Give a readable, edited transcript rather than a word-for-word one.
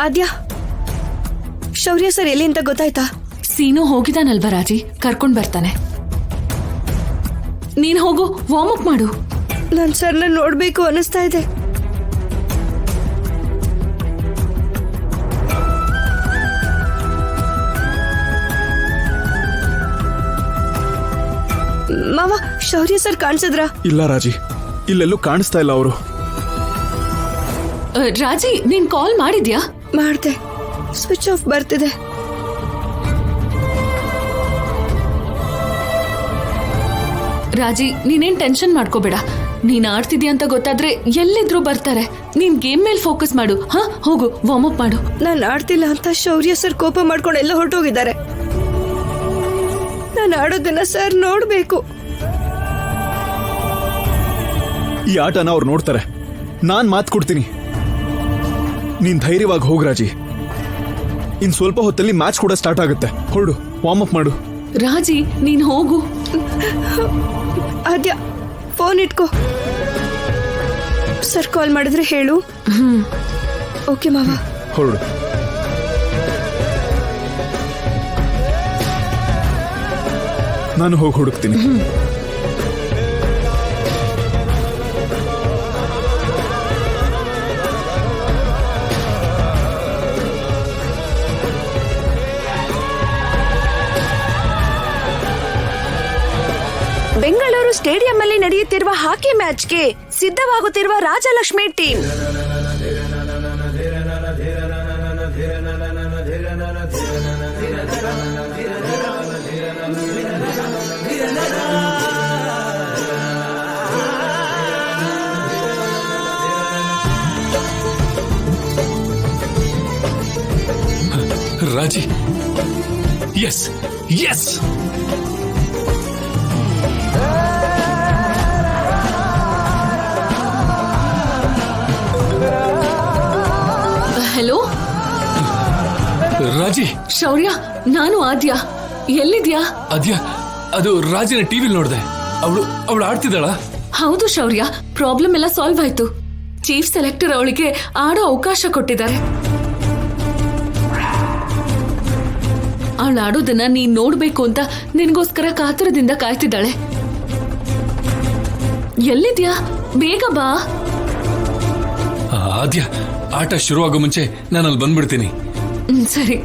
ಆದ್ಯಾ, ಶೌರ್ಯ ಸರ್ ಎಲ್ಲಿ ಅಂತ ಗೊತ್ತಾಯ್ತಾ? ಸೀನು ಹೋಗಿದಾನಲ್ವಾ ರಾಜಿ, ಕರ್ಕೊಂಡ್ ಬರ್ತಾನೆ. ನೀನ್ ಹೋಗು, ವಾರ್ಮ್ ಅಪ್ ಮಾಡು. ನನ್ ಸರ್ನ ನೋಡ್ಬೇಕು ಅನಿಸ್ತಾ ಇದೆ. ಮಾವ, ಶೌರ್ಯ ಸರ್ ಕಾಣಿಸಿದ್ರ? ಇಲ್ಲ ರಾಜಿ, ಇಲ್ಲೆಲ್ಲೂ ಕಾಣಿಸ್ತಾ ಇಲ್ಲ ಅವರು. ರಾಜಿ, ನೀನ್ ಕಾಲ್ ಮಾಡಿದ್ಯಾ? ಮಾಡ್ದೆ, ಸ್ವಿಚ್ ಆಫ್ ಬರ್ತಿದೆ. ರಾಜಿ, ನೀನೇನ್ ಟೆನ್ಷನ್ ಮಾಡ್ಕೋಬೇಡ. ನೀನ್ ಆಡ್ತಿದ್ಯಾ ಅಂತ ಗೊತ್ತಾದ್ರೆ ಎಲ್ಲಿದ್ರು ಬರ್ತಾರೆ. ನೀನ್ ಗೇಮ್ ಮೇಲೆ ಫೋಕಸ್ ಮಾಡು. ಹಾ, ಹೋಗು, ವಾರ್ಮ್ ಅಪ್ ಮಾಡು. ನಾನು ಆಡ್ತಿಲ್ಲ ಅಂತ ಶೌರ್ಯ ಸರ್ ಕೋಪ ಮಾಡ್ಕೊಂಡು ಎಲ್ಲ ಹೊರಟೋಗಿದ್ದಾರೆ. ನಾನು ಆಡೋದನ್ನ ಸರ್ ನೋಡ್ಬೇಕು. ಈ ಆಟನ ಅವ್ರು ನೋಡ್ತಾರೆ. ನಾನ್ ಮಾತು ಕೊಡ್ತೀನಿ. ನೀನ್ ಧೈರ್ಯವಾಗಿ ಹೋಗ್ ರಾಜಿ. ಇನ್ ಸ್ವಲ್ಪ ಹೊತ್ತಲ್ಲಿ ಮ್ಯಾಚ್ ಕೂಡ ಸ್ಟಾರ್ಟ್ ಆಗುತ್ತೆ. ಹೊರಡು, ವಾರ್ಮ್ ಅಪ್ ಮಾಡು. ರಾಜಿ, ನೀನ್ ಹೋಗು. ಆದ್ಯಾ, ಫೋನ್ ಇಟ್ಕೋ. ಸರ್ ಕಾಲ್ ಮಾಡಿದ್ರೆ ಹೇಳು. ಓಕೆ ಮಾವ. ಹೊರಡು. ನಾನು ಹೋಗಿ ಹುಡುಕ್ತೀನಿ. ಬೆಂಗಳೂರು ಸ್ಟೇಡಿಯಂ ಅಲ್ಲಿ ನಡೆಯುತ್ತಿರುವ ಹಾಕಿ ಮ್ಯಾಚ್ಗೆ ಸಿದ್ಧವಾಗುತ್ತಿರುವ ರಾಜಲಕ್ಷ್ಮಿ ಟೀಮ್. ರಾಜಿ, ಎಸ್ ಎಸ್. ಹಲೋ ರಾಜಿ. ಶೌರ್ಯ, ನಾನು ಆದ್ಯಾ. ಎಲ್ಲಿದ್ಯಾ? ಅದ್ಯಾ, ಅದು ರಾಜಿನ ಟಿವಿಲ್ ನೋಡ್ದೆ. ಅವಳು ಆಡ್ತಿದ್ದಾಳ? ಹೌದು ಶೌರ್ಯ, ಪ್ರಾಬ್ಲಮ್ ಎಲ್ಲ ಸಾಲ್ವ್ ಆಯ್ತು. ಚೀಫ್ ಸೆಲೆಕ್ಟರ್ ಅವಳಿಗೆ ಆಡೋ ಅವಕಾಶ ಕೊಟ್ಟಿದ್ದಾರೆ. ಅವಳು ಆಡೋದನ್ನ ನೀನ್ ನೋಡ್ಬೇಕು ಅಂತ ನಿನ್ಗೋಸ್ಕರ ಕಾತುರದಿಂದ ಕಾಯ್ತಿದ್ದಾಳೆ. ಎಲ್ಲಿದ್ಯಾ? ಬೇಗ ಬಾ. ಆದ್ಯಾ, ಆಟ ಶುರುವಾಗೋ ಮುಂಚೆ ನಾನು ಅಲ್ಲಿ ಬಂದ್ಬಿಡ್ತೀನಿ. ಸರಿ.